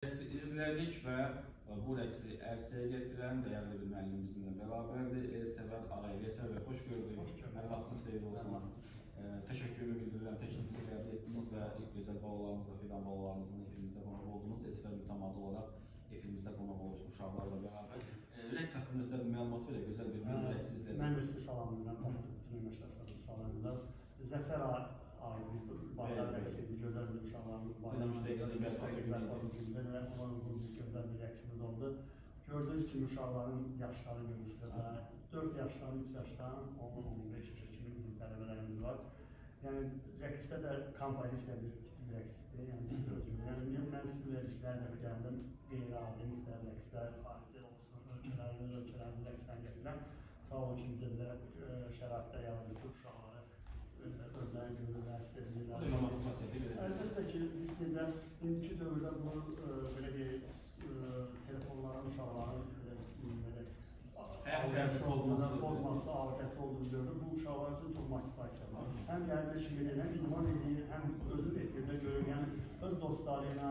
İzlədik və bu rəqsi ərsəyə gətirən dəyərli bir müəllim bizimlə bərabərdir. Elsəvər Ağayev. Elsəvər, xoş gördük. Vaxtınız xeyir olsun. Təşəkkürümü bildirirəm, təklifimizi qəbul etdiniz və gözəl balalarımızla, fidan balalarımızla efimizdə qonaq oldunuz. Elsəvər mütəmadi olaraq efimizdə qonaq olmuş uşaqlarla bərabər. Rəqs haqqında sizə bir məlumat verək, gözəl bir rəqs izlədik. Mən də sizi salamlayıram, bütün əməkdaşlarımızı salamlayıram. Zəfər ayı bayram rəqsiydi, gözəl bir uşaqlarımız bayram günündə və ona uyğun bir gözəl bir rəqsimiz oldu. Gördüyünüz kimi uşaqların yaşları görürsünüz. 4 yaşdan, 3 yaşdan, 10-15 yaşa kimi bizim tələbələrimiz var. Yəni rəqsdə də kompozisiya bir tipli rəqsdir. Yəni mən sizin verilişlərlə gəldim, qeyri-adi müxtəlif rəqslər, xarici olsun, ölkələrin rəqsdən gətirirəm. Sağ olun ki, bizə də şəraitdə yaradıcı uşaqları özlərini görürlər, sevirlər. Əlbəttə ki, biz necə indiki dövrdə bunu belə deyək, telefonların uşaqların pozması, alqəsi olduğunu görür. Bu uşaqlar üçün çox motivasiya var. Həm gəldə şiirlə idman edir, həm özün efirdə görür. Yəni, öz dostları ilə,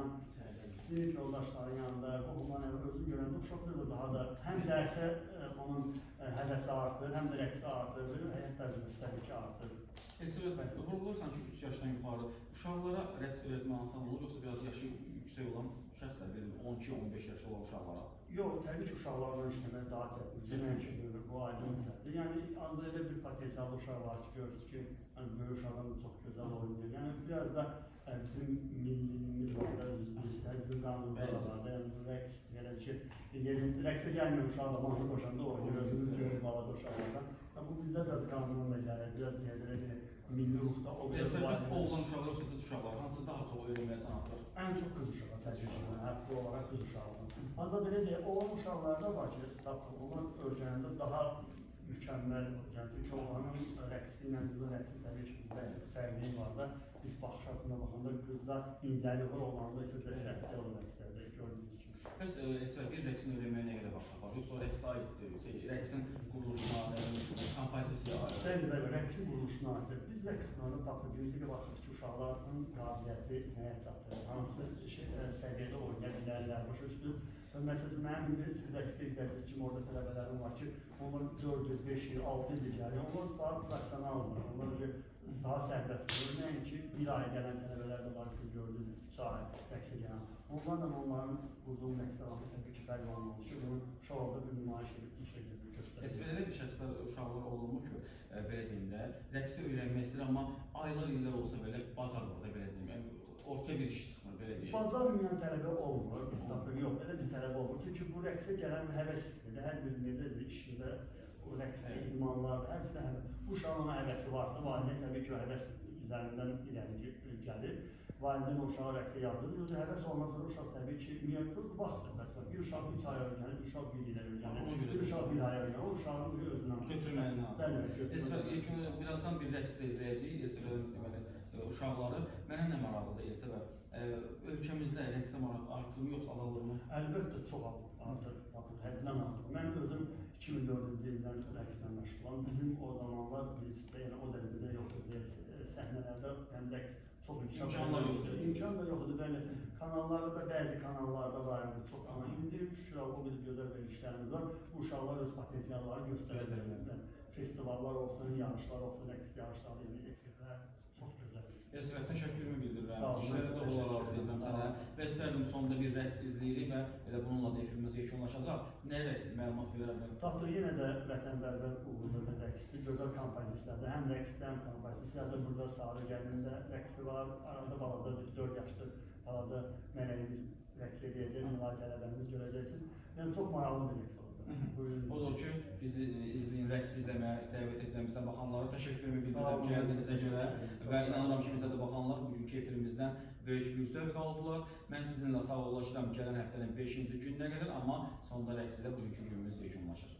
sinif yoldaşları yanında, qohumlarla özünü görəndə uşaqlar da daha da həm dərsə onun həvəsi artır, həm də rəqsi artır, həyat təcrübəsi təbii ki artır. Elsəvər bəy, vurulursan ki, 3 yaşdan yuxarı uşaqlara rəqs öyrətmək asan olur, yoxsa biraz yaşı yüksək olan şəxslər, 12-15 yaşı olan uşaqlara? Yox, təbii ki, uşaqlarla işləmək daha çətindir. Nəinki bu aydın məsələdir. Yəni, az elə bir potensiallı uşaq var ki, görürsünüz ki, böyük uşaqlar çox gözəl oynayır. Yəni, biraz da bizim milliyimiz var da, bizim qanunumuzda da var da. Yəni, bu rəqs, yəni ki, rəqsə gəlməyən uşaq da mahnı qoşanda oynayır, özünüz görür balaca uşaqlardan. Bu bizdə biraz qanunla gəlir, biraz deyək, milli ruhda o qədər var. Bəs oğlan uşaqlar, yoxsa qız uşaqlar, hansı daha çox öyrənməyə can atır? Ən çox qız uşaqlar, təbii həqqı olaraq qız uşaqlar. Hatta belə deyək, olan uşaqlarda var ki, onlar öyrənəndə daha mükəmməl olacaq. Çünki oğlanın rəqsi ilə qızın rəqsi təbii ki, bizdə fərqliyi var da. Biz baxış açısına baxanda qızda incəlik var, oğlanda isə də səhvli olan rəqslərdə gördüyünüz kimi. Bəs bir rəqsin öyrənməyə nə qədər vaxt var? Yoxsa rəqsə aiddir, rəqsin quruluşuna, kompozisiyaya aiddir? Bəli, rəqsin quruluşuna aiddir. Biz rəqslərdə tapdığımızda baxırıq ki, uşaqların qabiliyyəti nəyə çatır, hansı səviyyədə oynaya bilərlər, başa düşdünüz? Məsələn, mənim siz rəqsdə izlədiyiniz kimi orada tələbələrim var ki, onlar 4 il, 5 il, 6 il gəlir, onlar daha professionaldır, onlar daha sərbəst olur. Nəinki bir ay gələn tələbələr də var, siz gördünüz, 2 ay rəqsə gələn. Onlarla onların qurduğum rəqslər var, təbii ki, fərq olmalı ki, bunu uşaqlarda bir nümayiş edib, göstərir. Elə bir şəxslər, uşaqlar olurmu ki, belə deyim də, rəqsi öyrənmək istəyir, amma aylar, illər olsa belə bacarmır da, belə deyim, ortaya bir iş çıxmır, belə deyim. Bacarmayan tələbə olmur, yox, elə bir tələbə olmur. Çünki bu rəqsə gələn həvəs istəyir, hər bir necə bir işində, o rəqsə, idmanlarda, hər birisi həvəs. Bu uşağın həvəsi varsa, valideyn təbii ki, o həvəs üzərindən irəli gəlir. Valideyn o uşağı rəqsə yazdır, həvəs olmaz sonra uşaq təbii ki, müəyyən vaxt söhbət var. Bir uşaq 3 ay öyrənir, bir uşaq 1 il öyrənir, bir uşaq 1 ay öyrənir, o uşağın özündən götürməyin lazım. Birazdan bir rəqs də izləyəcəyik, uşaqları. Mənə nə maraqlıdır Elsəvər? Ölkəmizdə rəqsə maraq artırmı, yoxsa azalırmı? Əlbəttə, çox artır, həddindən artır. Mən özüm 2004-cü ildən rəqslə məşğulam. Bizim o zamanlar bizdə, yəni o dərəcədə yoxdur, səhnələrdə rəqs çox imkanlar yoxdur. İmkan da yoxdur, bəli. Kanallarda da, bəzi kanallarda var idi, çox. Amma indi şükür, o bir gözəl verilişlərimiz var. Bu uşaqlar öz potensialları göstərir. Festivallar olsun, yarışlar olsun, rəqs yarışları, efirlər, çox gözəl. Elsəvər, təşəkkürümü bildirirəm. İşlərində olaraq edirəm sənə. Və istərdim sonunda bir rəqs izləyirik və elə bununla da efirimiz yekunlaşacaq. Nə rəqsdir, məlumat verərdin? Tapdıq, yenə də vətənbərlər uğrunda bir rəqsdir. Gözəl kompozisiyadır. Həm rəqsdə, həm kompozisiyadır. Burada Sarı Gəlində rəqsi var. Arada balaca bir 4 yaşlı balaca mələyimiz rəqs edəcək, milli tələbəmiz görəcəksiniz. Yəni, çox maraqlı bir rəqs olacaq. Odur ki, bizi izləyin, rəqs izləməyə dəvət edirəm bizdən baxanlara. Təşəkkürümü bildirirəm gəldiyinizə görə və inanıram ki, bizə də baxanlar bugünkü efirimizdən böyük bir zövq aldılar. Mən sizinlə sağollaşıram gələn həftənin 5-ci gününə qədər, amma sonda rəqs ilə bugünkü günümüz yekunlaşır.